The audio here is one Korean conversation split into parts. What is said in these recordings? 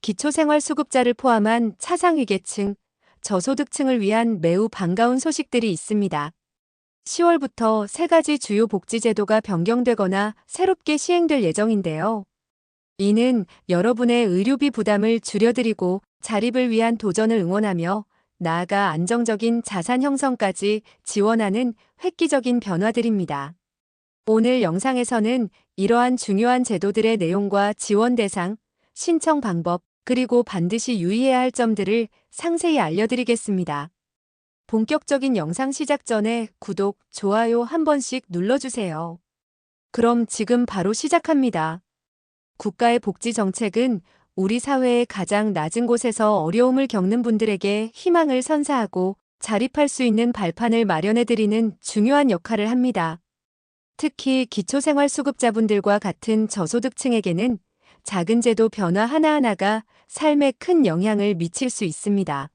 기초생활수급자를 포함한 차상위계층, 저소득층을 위한 매우 반가운 소식들이 있습니다. 10월부터 세 가지 주요 복지제도가 변경되거나 새롭게 시행될 예정인데요. 이는 여러분의 의료비 부담을 줄여드리고 자립을 위한 도전을 응원하며 나아가 안정적인 자산 형성까지 지원하는 획기적인 변화들입니다. 오늘 영상에서는 이러한 중요한 제도들의 내용과 지원 대상, 신청 방법, 그리고 반드시 유의해야 할 점들을 상세히 알려드리겠습니다. 본격적인 영상 시작 전에 구독, 좋아요 한 번씩 눌러주세요. 그럼 지금 바로 시작합니다. 국가의 복지 정책은 우리 사회의 가장 낮은 곳에서 어려움을 겪는 분들에게 희망을 선사하고 자립할 수 있는 발판을 마련해드리는 중요한 역할을 합니다. 특히 기초생활수급자분들과 같은 저소득층에게는 작은 제도 변화 하나하나가 삶에 큰 영향을 미칠 수 있습니다.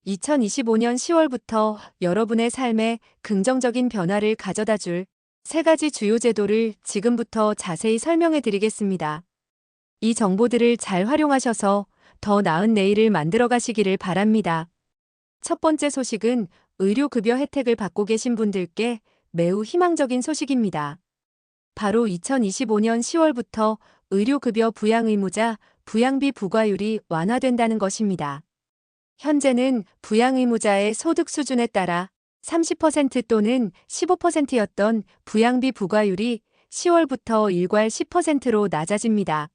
2025년 10월부터 여러분의 삶에 긍정적인 변화를 가져다 줄 세 가지 주요 제도를 지금부터 자세히 설명해 드리겠습니다. 이 정보들을 잘 활용하셔서 더 나은 내일을 만들어 가시기를 바랍니다. 첫 번째 소식은 의료급여 혜택을 받고 계신 분들께 매우 희망적인 소식입니다. 바로 2025년 10월부터 의료급여 부양의무자 부양비 부과율이 완화된다는 것입니다. 현재는 부양의무자의 소득 수준에 따라 30% 또는 15%였던 부양비 부과율이 10월부터 일괄 10%로 낮아집니다.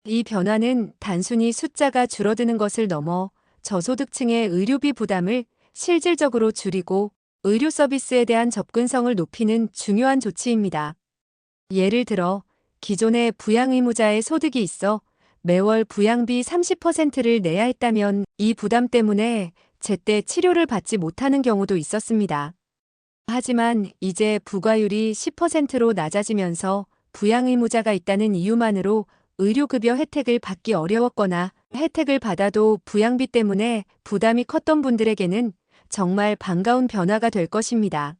이 변화는 단순히 숫자가 줄어드는 것을 넘어 저소득층의 의료비 부담을 실질적으로 줄이고 의료 서비스에 대한 접근성을 높이는 중요한 조치입니다. 예를 들어 기존의 부양의무자의 소득이 있어 매월 부양비 30%를 내야 했다면 이 부담 때문에 제때 치료를 받지 못하는 경우도 있었습니다. 하지만 이제 부과율이 10%로 낮아지면서 부양의무자가 있다는 이유만으로 의료급여 혜택을 받기 어려웠거나 혜택을 받아도 부양비 때문에 부담이 컸던 분들에게는 정말 반가운 변화가 될 것입니다.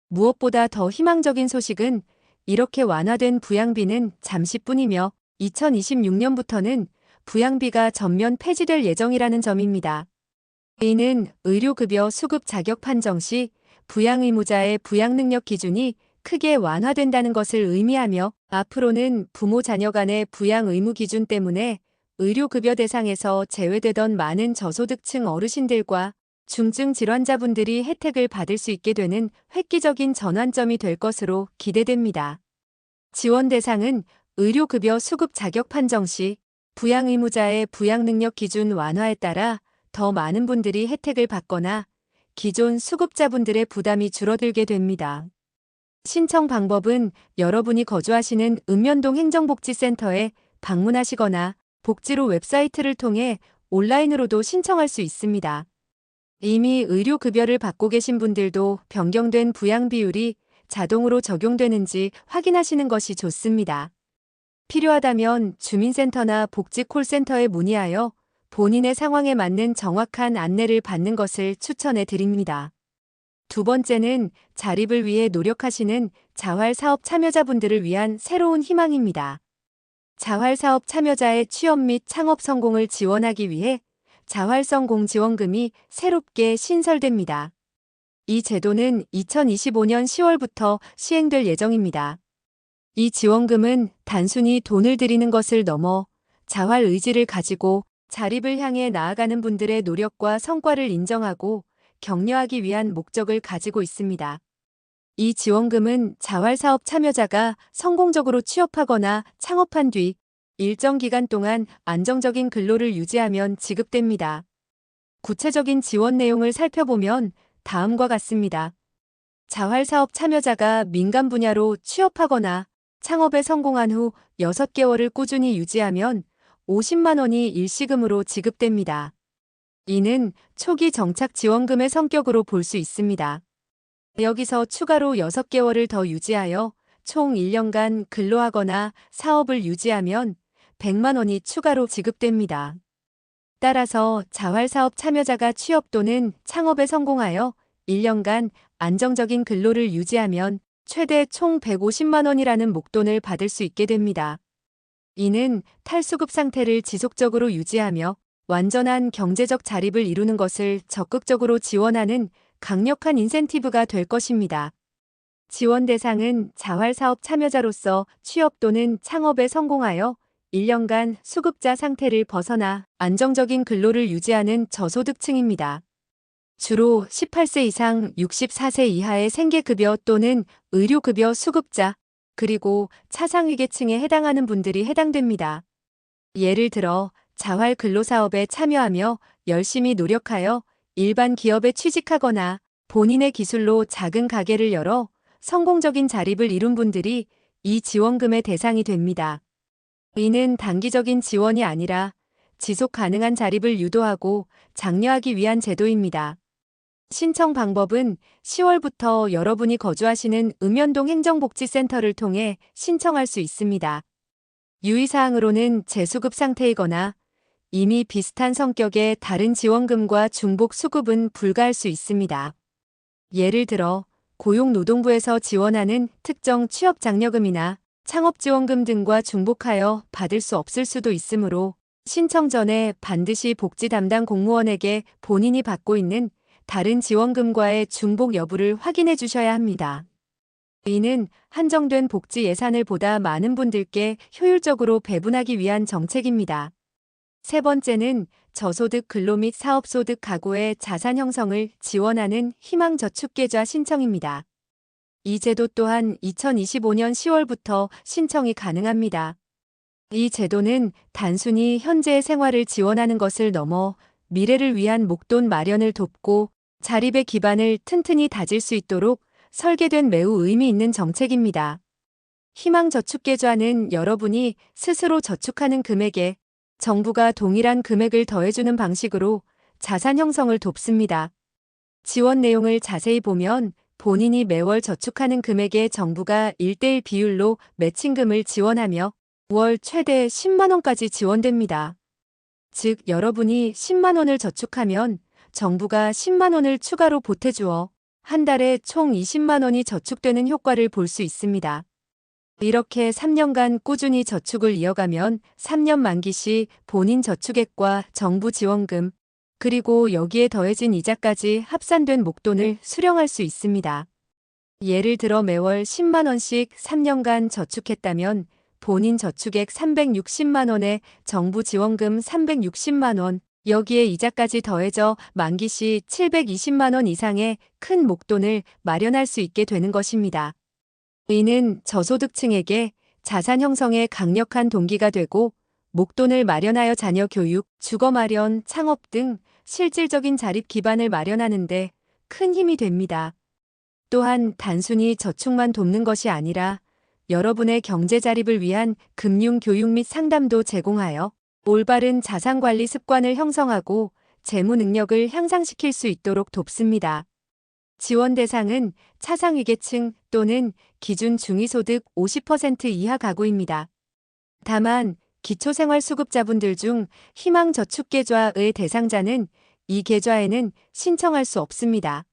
무엇보다 더 희망적인 소식은 이렇게 완화된 부양비는 잠시뿐이며 2026년부터는 부양비가 전면 폐지될 예정이라는 점입니다. 이는 의료급여 수급 자격 판정 시 부양의무자의 부양능력 기준이 크게 완화된다는 것을 의미하며 앞으로는 부모 자녀 간의 부양의무 기준 때문에 의료급여 대상에서 제외되던 많은 저소득층 어르신들과 중증 질환자분들이 혜택을 받을 수 있게 되는 획기적인 전환점이 될 것으로 기대됩니다. 지원 대상은 의료급여 수급 자격 판정 시 부양의무자의 부양능력 기준 완화에 따라 더 많은 분들이 혜택을 받거나 기존 수급자분들의 부담이 줄어들게 됩니다. 신청 방법은 여러분이 거주하시는 읍면동 행정복지센터에 방문하시거나 복지로 웹사이트를 통해 온라인으로도 신청할 수 있습니다. 이미 의료급여를 받고 계신 분들도 변경된 부양 비율이 자동으로 적용되는지 확인하시는 것이 좋습니다. 필요하다면 주민센터나 복지콜센터에 문의하여 본인의 상황에 맞는 정확한 안내를 받는 것을 추천해 드립니다. 두 번째는 자립을 위해 노력하시는 자활사업 참여자분들을 위한 새로운 희망입니다. 자활사업 참여자의 취업 및 창업 성공을 지원하기 위해 자활성공지원금이 새롭게 신설됩니다. 이 제도는 2025년 10월부터 시행될 예정입니다. 이 지원금은 단순히 돈을 드리는 것을 넘어 자활 의지를 가지고 자립을 향해 나아가는 분들의 노력과 성과를 인정하고 격려하기 위한 목적을 가지고 있습니다. 이 지원금은 자활사업 참여자가 성공적으로 취업하거나 창업한 뒤 일정 기간 동안 안정적인 근로를 유지하면 지급됩니다. 구체적인 지원 내용을 살펴보면 다음과 같습니다. 자활사업 참여자가 민간 분야로 취업하거나 창업에 성공한 후 6개월을 꾸준히 유지하면 50만 원이 일시금으로 지급됩니다. 이는 초기 정착 지원금의 성격으로 볼 수 있습니다. 여기서 추가로 6개월을 더 유지하여 총 1년간 근로하거나 사업을 유지하면 100만 원이 추가로 지급됩니다. 따라서 자활사업 참여자가 취업 또는 창업에 성공하여 1년간 안정적인 근로를 유지하면 최대 총 150만 원이라는 목돈을 받을 수 있게 됩니다. 이는 탈수급 상태를 지속적으로 유지하며 완전한 경제적 자립을 이루는 것을 적극적으로 지원하는 강력한 인센티브가 될 것입니다. 지원 대상은 자활사업 참여자로서 취업 또는 창업에 성공하여 1년간 수급자 상태를 벗어나 안정적인 근로를 유지하는 저소득층입니다. 주로 18세 이상 64세 이하의 생계급여 또는 의료급여 수급자, 그리고 차상위계층에 해당하는 분들이 해당됩니다. 예를 들어 자활 근로사업에 참여하며 열심히 노력하여 일반 기업에 취직하거나 본인의 기술로 작은 가게를 열어 성공적인 자립을 이룬 분들이 이 지원금의 대상이 됩니다. 이는 단기적인 지원이 아니라 지속 가능한 자립을 유도하고 장려하기 위한 제도입니다. 신청 방법은 10월부터 여러분이 거주하시는 읍면동 행정복지센터를 통해 신청할 수 있습니다. 유의사항으로는 재수급 상태이거나 이미 비슷한 성격의 다른 지원금과 중복 수급은 불가할 수 있습니다. 예를 들어 고용노동부에서 지원하는 특정 취업장려금이나 창업지원금 등과 중복하여 받을 수 없을 수도 있으므로 신청 전에 반드시 복지 담당 공무원에게 본인이 받고 있는 다른 지원금과의 중복 여부를 확인해 주셔야 합니다. 이는 한정된 복지 예산을 보다 많은 분들께 효율적으로 배분하기 위한 정책입니다. 세 번째는 저소득 근로 및 사업소득 가구의 자산 형성을 지원하는 희망저축계좌 신청입니다. 이 제도 또한 2025년 10월부터 신청이 가능합니다. 이 제도는 단순히 현재의 생활을 지원하는 것을 넘어 미래를 위한 목돈 마련을 돕고 자립의 기반을 튼튼히 다질 수 있도록 설계된 매우 의미 있는 정책입니다. 희망저축계좌는 여러분이 스스로 저축하는 금액에 정부가 동일한 금액을 더해주는 방식으로 자산 형성을 돕습니다. 지원 내용을 자세히 보면 본인이 매월 저축하는 금액에 정부가 1:1 비율로 매칭금을 지원하며 월 최대 10만 원까지 지원됩니다. 즉 여러분이 10만 원을 저축하면 정부가 10만 원을 추가로 보태주어 한 달에 총 20만 원이 저축되는 효과를 볼 수 있습니다. 이렇게 3년간 꾸준히 저축을 이어가면 3년 만기 시 본인 저축액과 정부 지원금, 그리고 여기에 더해진 이자까지 합산된 목돈을 수령할 수 있습니다. 예를 들어 매월 10만 원씩 3년간 저축했다면 본인 저축액 360만 원에 정부 지원금 360만 원, 여기에 이자까지 더해져 만기 시 720만 원 이상의 큰 목돈을 마련할 수 있게 되는 것입니다. 이는 저소득층에게 자산 형성에 강력한 동기가 되고 목돈을 마련하여 자녀 교육, 주거 마련, 창업 등 실질적인 자립 기반을 마련하는 데 큰 힘이 됩니다. 또한 단순히 저축만 돕는 것이 아니라 여러분의 경제 자립을 위한 금융 교육 및 상담도 제공하여 올바른 자산 관리 습관을 형성하고 재무 능력을 향상시킬 수 있도록 돕습니다. 지원 대상은 차상위계층 또는 기준 중위소득 50% 이하 가구입니다. 다만 기초생활수급자분들 중 희망저축계좌의 대상자는 이 계좌에는 신청할 수 없습니다.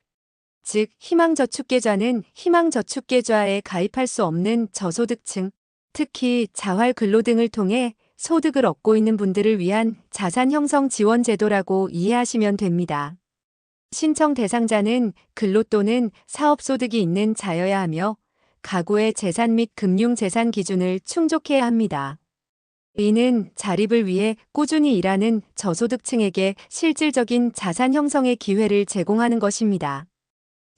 즉 희망저축계좌는 희망저축계좌에 가입할 수 없는 저소득층, 특히 자활근로 등을 통해 소득을 얻고 있는 분들을 위한 자산형성 지원 제도라고 이해하시면 됩니다. 신청 대상자는 근로 또는 사업소득이 있는 자여야 하며 가구의 재산 및 금융재산 기준을 충족해야 합니다. 이는 자립을 위해 꾸준히 일하는 저소득층에게 실질적인 자산 형성의 기회를 제공하는 것입니다.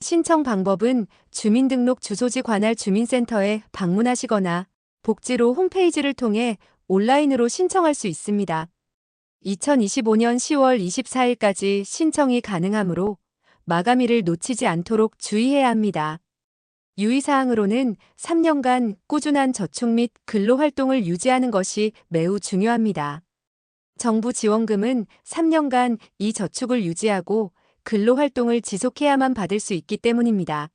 신청 방법은 주민등록 주소지 관할 주민센터에 방문하시거나 복지로 홈페이지를 통해 온라인으로 신청할 수 있습니다. 2025년 10월 24일까지 신청이 가능하므로 마감일을 놓치지 않도록 주의해야 합니다. 유의사항으로는 3년간 꾸준한 저축 및 근로활동을 유지하는 것이 매우 중요합니다. 정부 지원금은 3년간 이 저축을 유지하고 근로활동을 지속해야만 받을 수 있기 때문입니다.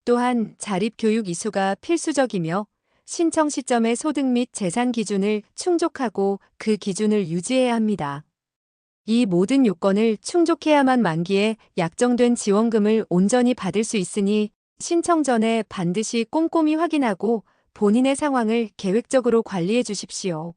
또한 자립교육 이수가 필수적이며 신청 시점의 소득 및 재산 기준을 충족하고 그 기준을 유지해야 합니다. 이 모든 요건을 충족해야만 만기에 약정된 지원금을 온전히 받을 수 있으니 신청 전에 반드시 꼼꼼히 확인하고 본인의 상황을 계획적으로 관리해 주십시오.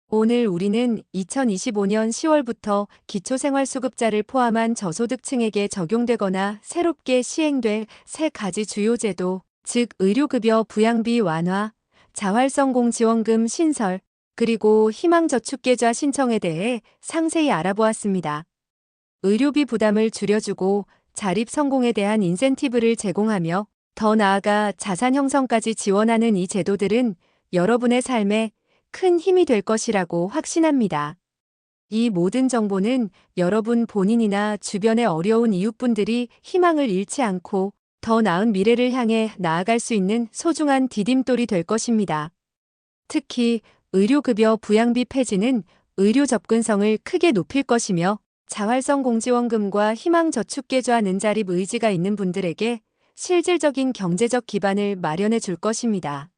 오늘 우리는 2025년 10월부터 기초생활수급자를 포함한 저소득층에게 적용되거나 새롭게 시행될 세 가지 주요 제도, 즉 의료급여 부양비 완화, 자활성공지원금 신설, 그리고 희망저축계좌 신청에 대해 상세히 알아보았습니다. 의료비 부담을 줄여주고 자립 성공에 대한 인센티브를 제공하며 더 나아가 자산 형성까지 지원하는 이 제도들은 여러분의 삶에 큰 힘이 될 것이라고 확신합니다. 이 모든 정보는 여러분 본인이나 주변의 어려운 이웃분들이 희망을 잃지 않고 더 나은 미래를 향해 나아갈 수 있는 소중한 디딤돌이 될 것입니다. 특히 의료급여 부양비 폐지는 의료 접근성을 크게 높일 것이며 자활성공지원금과 희망저축계좌는 자립 의지가 있는 분들에게 실질적인 경제적 기반을 마련해 줄 것입니다.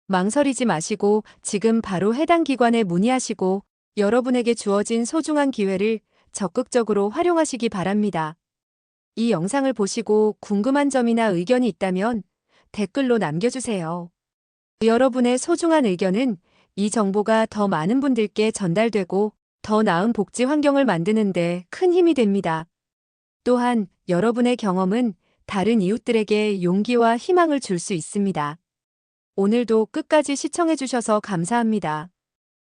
망설이지 마시고 지금 바로 해당 기관에 문의하시고 여러분에게 주어진 소중한 기회를 적극적으로 활용하시기 바랍니다. 이 영상을 보시고 궁금한 점이나 의견이 있다면 댓글로 남겨주세요. 여러분의 소중한 의견은 이 정보가 더 많은 분들께 전달되고 더 나은 복지 환경을 만드는 데 큰 힘이 됩니다. 또한 여러분의 경험은 다른 이웃들에게 용기와 희망을 줄 수 있습니다. 오늘도 끝까지 시청해주셔서 감사합니다.